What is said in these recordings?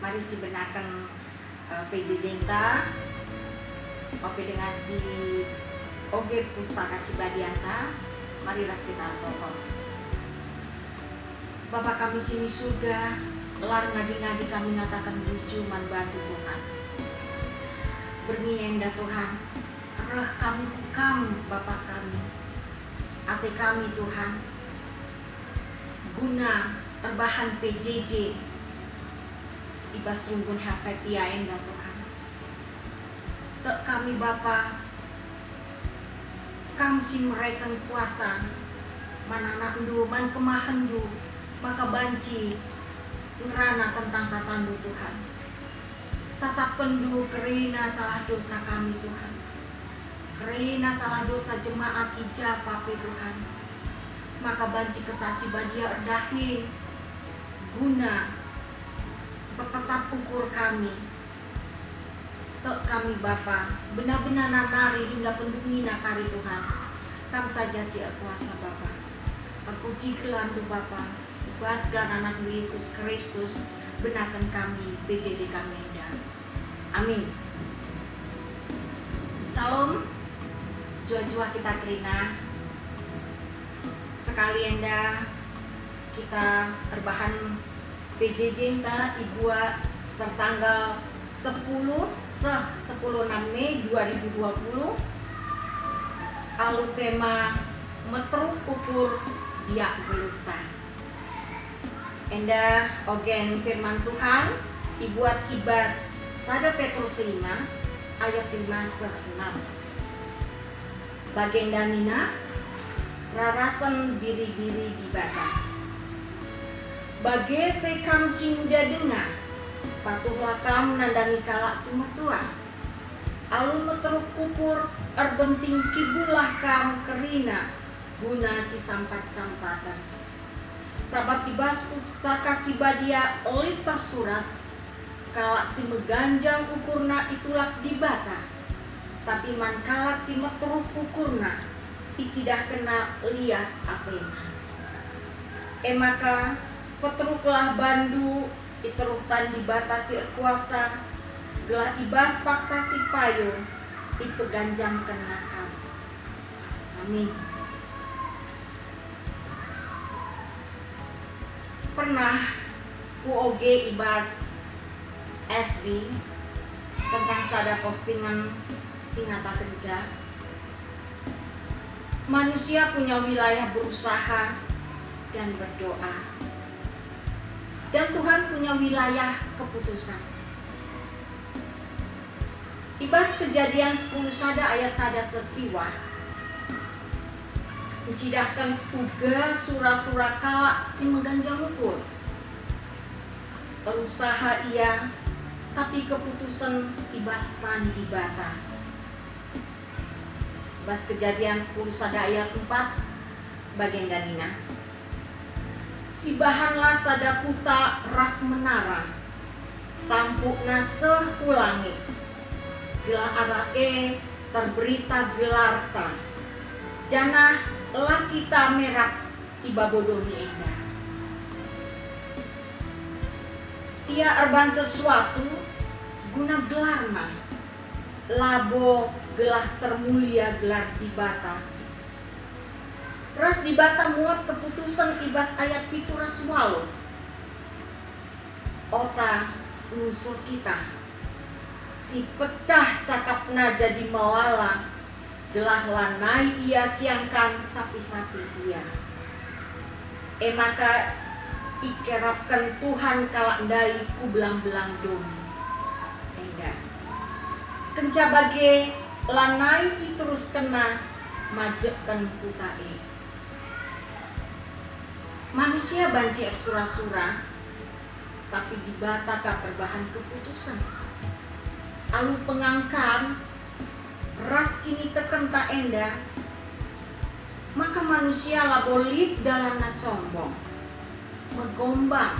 Mari si benakan PJJ ta oke dengan si oge pustaka si badianta. Mari ras kita toko. Bapa kami sini surga, lar ngadi-ngadi kami nyatakan lucu bantu Tuhan. Bernienda Tuhan, reh kami hukam Bapa kami, ate kami Tuhan, guna terbahan PJJ ibas runggun hapetia enda Tuhan. Tek kami Bapa, kam si mereka kuasa, mananandu, man kemahandu, maka banci ngerana tentang katandu Tuhan. Sasapendu kerina salah dosa kami Tuhan. Kerina salah dosa jemaat ija pape Tuhan. Maka banci kesasi badia erdahi guna tetap ukur kami. Tek kami Bapa, benar-benar nanari hingga pendungi nakari Tuhan. Kam saja si kuasa Bapa. Terpuji kelandu Bapa. Ubaskan anak Yesus Kristus, benakan kami, PJJ kami enda. Amin. Salam, jua-jua kita kerina. Sekali enda kita terbahan PJJ enta Ibua tertanggal 10 Mei 2020. Alu tema metruk ukur dia gelutan. Enda ogen firman Tuhan Ibuat Ibas 1 Petrus 5 ayat 5-6. Bagenda mina rarasan biri-biri di bata. Bage pekam sinda dengar, patuhlah kam nandangi kalak semetua. Alun meteruk ukur erbenting kibulah kam kerina guna si sampat-sampatan. Sabab ibas pustaka si badia oleh tersurat, kalak si meganjang ukurna itulah dibata. Tapi man kalak si meteruk ukurna, icidah kena lias apena. Maka peteruklah bandu iterutan dibatasi kuasa, gelah ibas paksa si payung ipeganjang kena kam. Amin. Pernah uoge ibas FB tentang sada postingan singata kerja. Manusia punya wilayah berusaha dan berdoa. Dan Tuhan punya wilayah keputusan. Ibas kejadian 10 sada ayat sada sesiwa. Mencidahkan uga surah-surah kalak si mengganjang ukur. Berusaha ia, tapi keputusan ibas tan dibata. Ibas kejadian 10 sada ayat 4 bagian danina. Si bahanlah sada kuta ras menara, tampukna sehulangi, gelar arake terberita gelarta, jana lakita merak ibabodomi endah. Ia erban sesuatu guna gelarna, labo gelar termulia gelar dibata. Ras dibata muat keputusan ibas ayat pituras walu. Ota unsur kita. Si pecah cakapna jadi mawala. Gelah lanai ia siangkan sapi-sapi dia. Maka ikerapkan Tuhan kalak ndai ku belang-belang domi. Enggak. Kenca bage lanai terus kena majekkan kutae. Manusia banci surah-surah, tapi dibata ka perbahan keputusan. Alu pengangkan, ras ini teken tak enda, maka manusia labolit dalam sombong, megombang,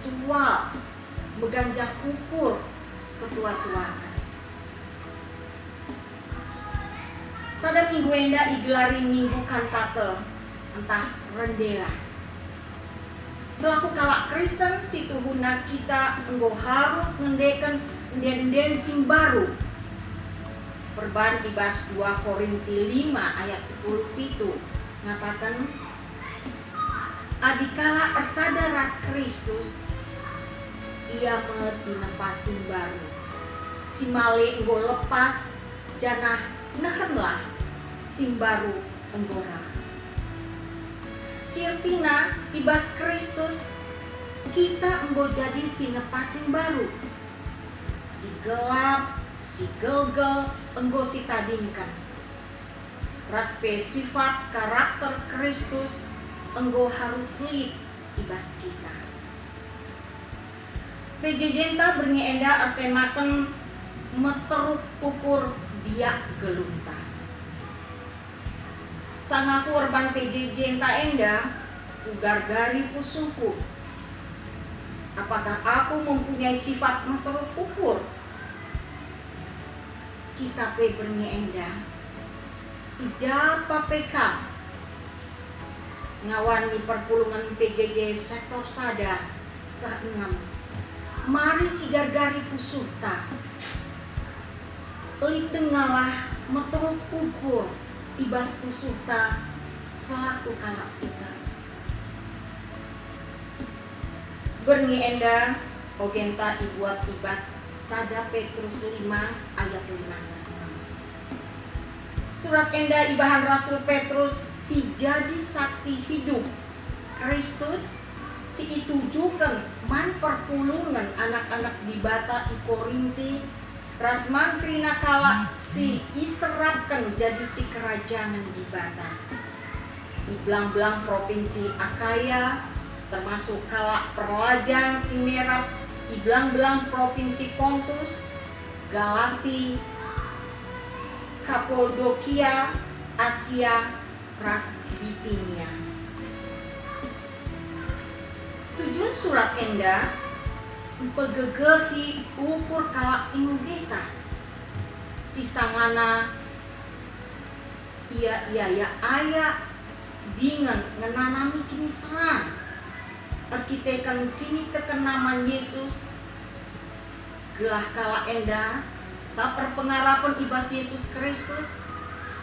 tual, meganjak ukur, ketua-tuaan. Sada minggu enda igelari minggu kantate, entah rendela. Selaku kalak Kristen situhuna kita enggo harus ngendekan den sing baru. Perban ibas 2 Korinti 5 ayat 10 itu ngatakan adikala asada ras Kristus ia mengerti nepasing baru. Si male enggo lepas janah nahenlah sing baru enggora. Sirtina ibas Kristus kita enggo jadi tinepasing baru. Si gelap, si gelgel enggo si tadingkan. Raspe sifat karakter Kristus enggo harus lit ibas kita. Pejejenta bernyi enda artemaken meteruk ukur dia gelunta. Sangaku urban pejejenta enda ugar gari pusuku. Apakah aku mempunyai sifat meteruk ukur? Kita pe bernyi enda ijapa peka ngawani perpulungan PJJ sektor sada saengam mari si gargari pusuta lik dengalah meteruk ukur ibas pusuta selaku kalak sita bernyi enda ogenta ibuat ibas sada Petrus 5 ayat 5. Surat enda ibahan Rasul Petrus si jadi saksi hidup Kristus si itujukan man perpulungan anak-anak di bata i Korinti rasman krina kala si iserapkan jadi si kerajaan di bata i belang-belang provinsi Akaya termasuk kala perlajang si merap i belang-belang provinsi Pontus Galati Kapodokia, Asia, ras Bitinia. Tujuan surat enda pegegehi ukur kalak singu desa. Sisangana iya aya dengan ngenanami kini serang. Arkitekan kini kekenaman Yesus gelah kalak enda tak perpengarapan ibas Yesus Kristus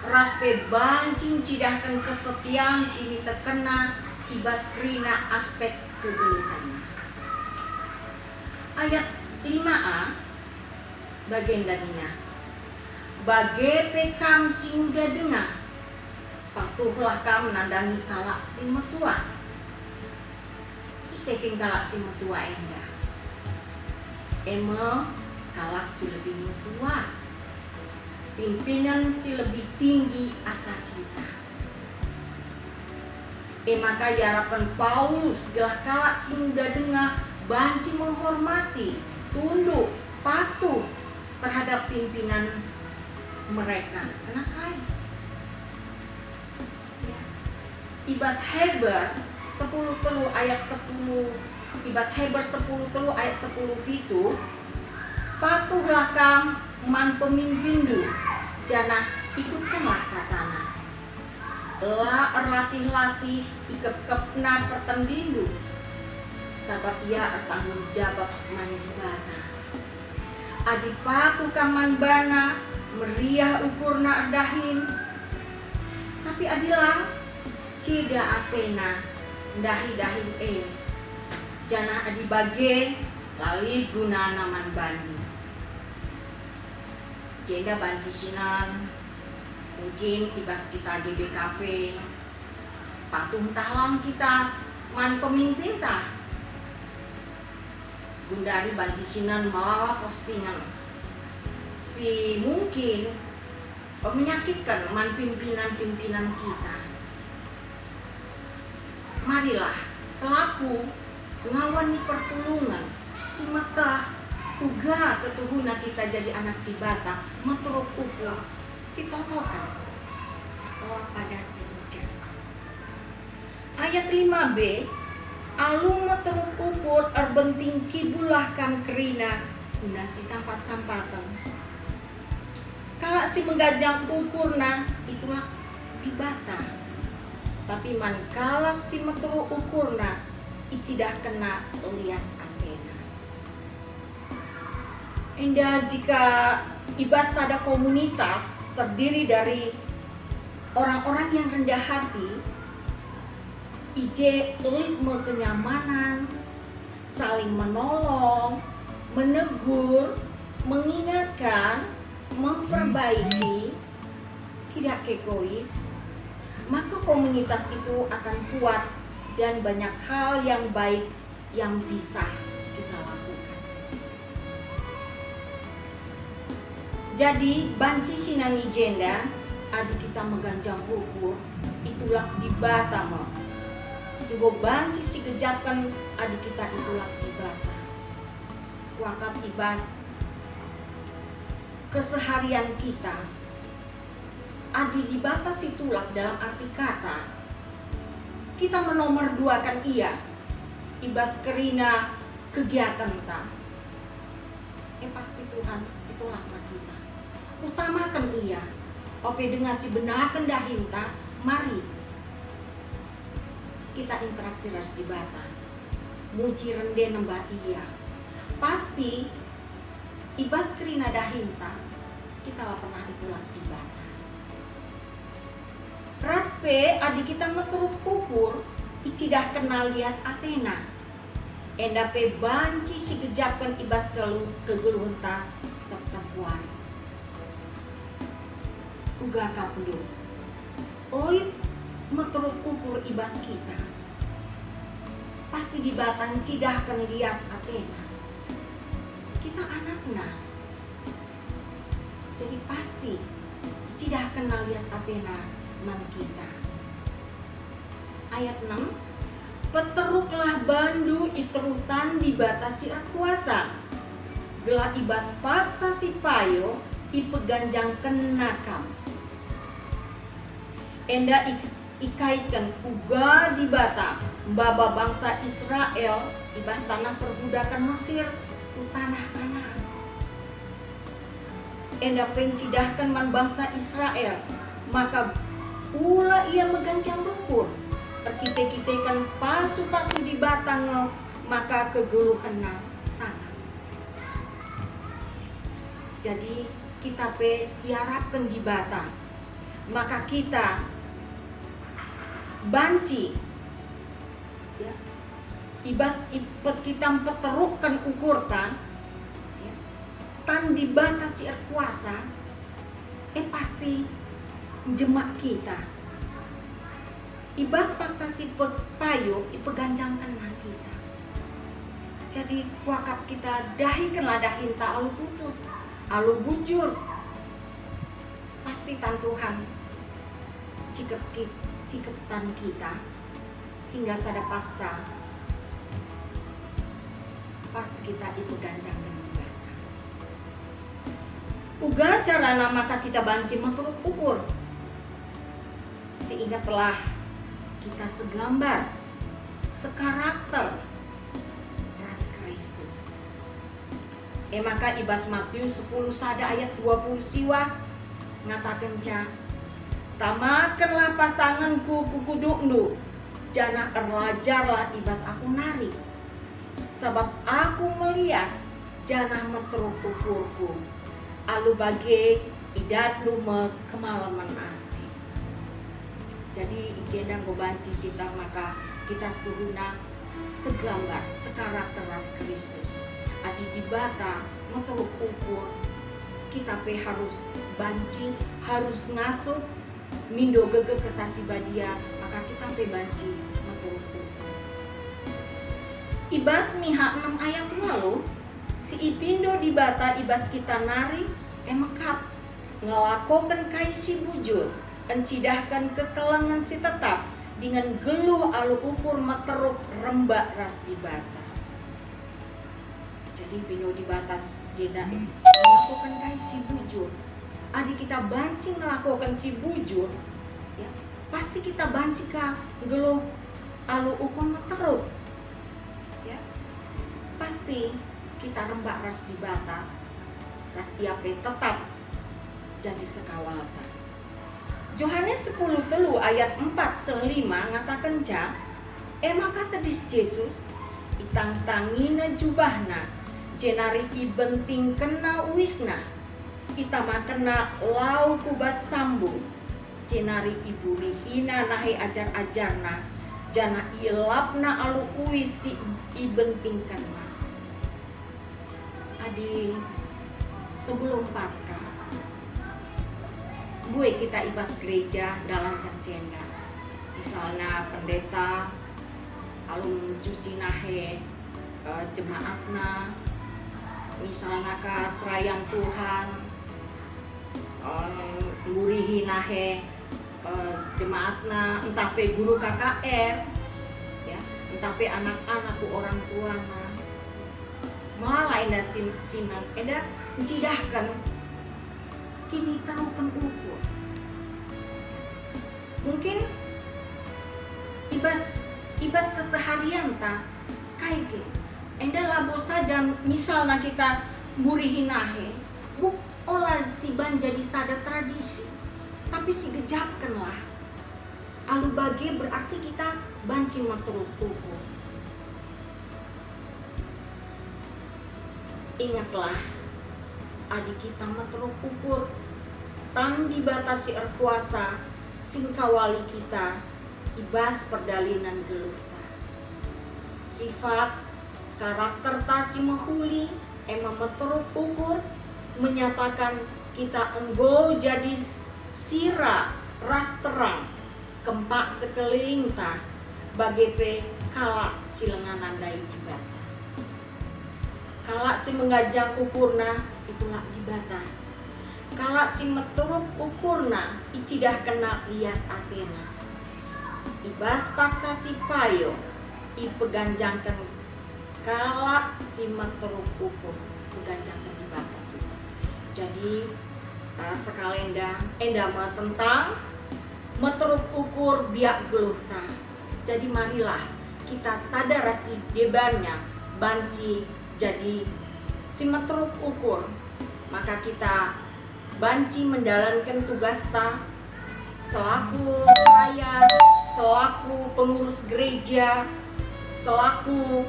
raspe bancing cidahkan kesetiaan ini terkena ibas krina aspek kegeluhan. Ayat 5a bagian darinya bage pekam sing udah dengar patuhlah kam nandangi kalak sing metua iseking kalak sing metua endah kalak si lebih mutua, pimpinan si lebih tinggi asa kita. Maka harapan Paulus gelah kalak si muda dengar banci menghormati, tunduk, patuh terhadap pimpinan mereka. Kenapa? Ibas Heber 10 telu ayat 10 Ibas Heber 10 telu ayat 10 itu patuhlah kam man pemimpindu janah ikutkanlah katana la erlatih-latih ikep-kepna pertendindu sabab ia ertanggung jawab manjibata adi patuh kaman bana meriah ukurna erdahin tapi adilah cida apena dahi-dahi janah adi bage lali guna naman bani jenda bancisinan mungkin ibas kita di BKP patung talang kita man pemimpin tah gundari bancisinan malah postingan si mungkin menyakitkan man pimpinan-pimpinan kita. Marilah selaku ngawani pertulungan si mata tugas setuhuna kita jadi anak tibata meturuk ukur si totokan bahwa pada si ucap ayat 5b alung meturuk ukur erbenting kibulah kam kerina guna si sampat-sampatan kalau si menggajang ukurna itulah tibata tapi man kalak si meturuk ukurna icidah kena lias Athena. Enda jika ibas ada komunitas terdiri dari orang-orang yang rendah hati, ije ritme kenyamanan, saling menolong, menegur, mengingatkan, memperbaiki, tidak egois, maka komunitas itu akan kuat dan banyak hal yang baik yang bisa kita lakukan. Jadi banci sinangi jenda, adu kita mengganjang ukur, itulah di Batama. Ibu banci si kejakan adu kita itulah di Bata. Wakaf ibas keseharian kita. Adi dibatas itulah dalam arti kata kita menomorduakan ia ibas kerina kegiatan kita. Pasti Tuhan itulah kita. Utamakan ia. Oke dengan si benar kendahinta, mari kita interaksi ras di bata. Muji rende nembah ia. Pasti ibas kerina dahinta kita lah pernah itulah di bata. Raspe adik kita ngeturuk kukur icidah kenal lias Athena. Endape banci si gejakan ibas kegeluhunta tetap puan. Uga kaplu. Oi meturuk kukur ibas kita. Pasti dibatan cidahkan lias Athena. Kita anaknya. Jadi pasti cidahkan lias Athena man kita. Ayat 6, peteruklah bandu iterutan dibatasi kuasa. Gelah ibas pasa si payo ipeganjang kenakam. Enda ikaitkan uga di bata baba bangsa Israel ibas tanah perbudakan Mesir u tanah Kanaan. Enda pencidahkan man bangsa Israel maka pula ia menggancang rukur, perkite-kitekan pasu-pasu di batang maka keguluhan nas sangat. Jadi kita diharapkan di batang, maka kita banci, ya, ibas kita peterukkan ukurkan, ya, tan dibatasi kuasa, pasti jemak kita ibas paksa si payo ipeganjangkan kita. Jadi wakaf kita dahikanlah dahinta alu tutus alu bujur pasti tan Tuhan ciketan kita hingga sada paksa pas kita ipeganjangkan kita. Uga carana maka kita banci meturuk ukur sehingga telah kita segambar, sekarakter ras Kristus. Maka ibas Matius 10 sada ayat 20 siwa ngatakan ca, tamakanlah pasanganku kukuduknu, jangan terlajarlah ibas aku nari, sebab aku melihat jangan meteruk ukurku, alu bage idatlu kemalaman aku. Jadi ijendang gobanci sita maka kita seturuna segambar sekarakter ras Kristus. Adi di bata meturuk ukur kita harus banci, harus ngasuh mindo gege kesasi badia maka kita banci meturuk ukur. Ibas miha 6 ayat lalu si ipindo di bata ibas kita nari mekap ngelakokan kaisi bujur pencidahkan kekelangan si tetap dengan geluh alu ukur meteruk rembak ras di bata. Jadi bino di batas jeda melakukan kai si bujur. Adik kita banci melakukan si bujur, ya pasti kita banci ka geluh alu ukur meteruk, ya pasti kita rembak ras di bata, ras iape tetap jadi sekawalta. Yohanes 10 ayat 4-5 ngatakan ca, Maka tedis Yesus itang tangina jubahna jenari ibenting kena wisna itama kena lau kubas sambung jenari ibu rihina nahe ajar-ajarna jana ilapna alu kuisi ibentingkan ma. Adi sebelum Paskah gue kita ibas gereja dalam hacienda, misalnya pendeta alun cuci nahe jemaatna, misalnya ke serayang Tuhan lurihi nahe jemaatna, entah pe guru KKR ya, entah pe anak-anak ku orang tua malah indah sinan eda mencidahkan kini taruhkan ukur mungkin ibas keseharian ta kayak enda labo saja misalnya kita burihi nahe buk olah si ban jadi sada tradisi tapi si gejapkan lah alu bagi berarti kita banci maturut ukur. Ingatlah adik kita maturut ukur tang dibatasi erkuasa singkawali kita ibas perdalinan geluta sifat karakter tasi mahuli emang maturut ukur menyatakan kita enggo jadi sira ras terang kempak sekeliling ta bagai pe kalak silenganan dai jibata kalak si mengajak ukurna itulah jibata kalak si meturuk ukurna icidah kena lias atena ibas paksa si payo ipeganjangkan kalak si meturuk ukur peganjangkan jibata. Jadi sekalenda endama tentang meturut ukur biak geluh ta. Jadi marilah kita sadar si debannya banci jadi si meturut ukur maka kita banci menjalankan tugas ta selaku saya, selaku pengurus gereja, selaku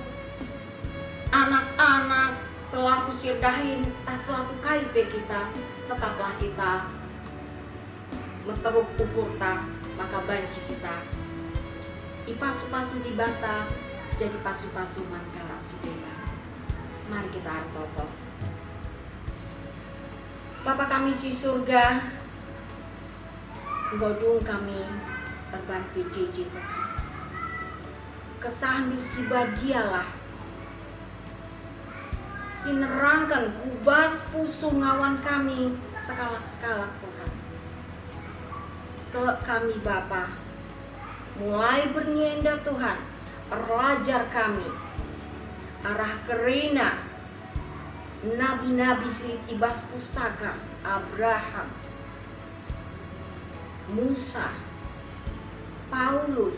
anak-anak, selaku sirdahin, selaku KIP kita, tetaplah kita meteruk ukur ta, maka banci kita ipasu-pasu di bata jadi pasu-pasu mangkala si dewa. Mari kita artoto. Bapa kami di surga, godung kami terbantu jiji Tuhan. Kesahandu si badialah sinerangkan kubas pusu ngawan kami sekala-sekala Tuhan. Ke kami Bapa mulai bernyenda Tuhan, pelajar kami arah kerina nabi-nabi silit ibas pustaka Abraham, Musa, Paulus,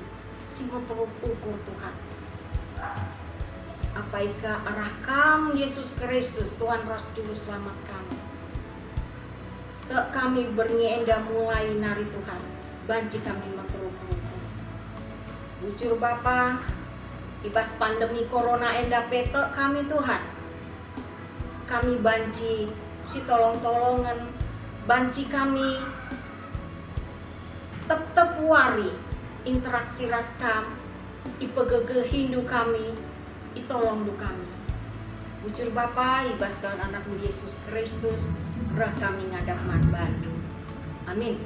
si motor ukur Tuhan. Apakah arah kami Yesus Kristus Tuhan Ras Juru Selamat kami. Tek kami bernyenda mulai nari Tuhan, banci kami motor ukur. Bujur Bapa, ibas pandemi corona enda pete kami Tuhan. Kami banci si tolong-tolongan, banci kami tetap wari interaksi raskam, ipegege hindu kami, itolong du kami. Bujur Bapa, ibas dengan anakmu Yesus Kristus, rah kami ngadap man bantu. Amin.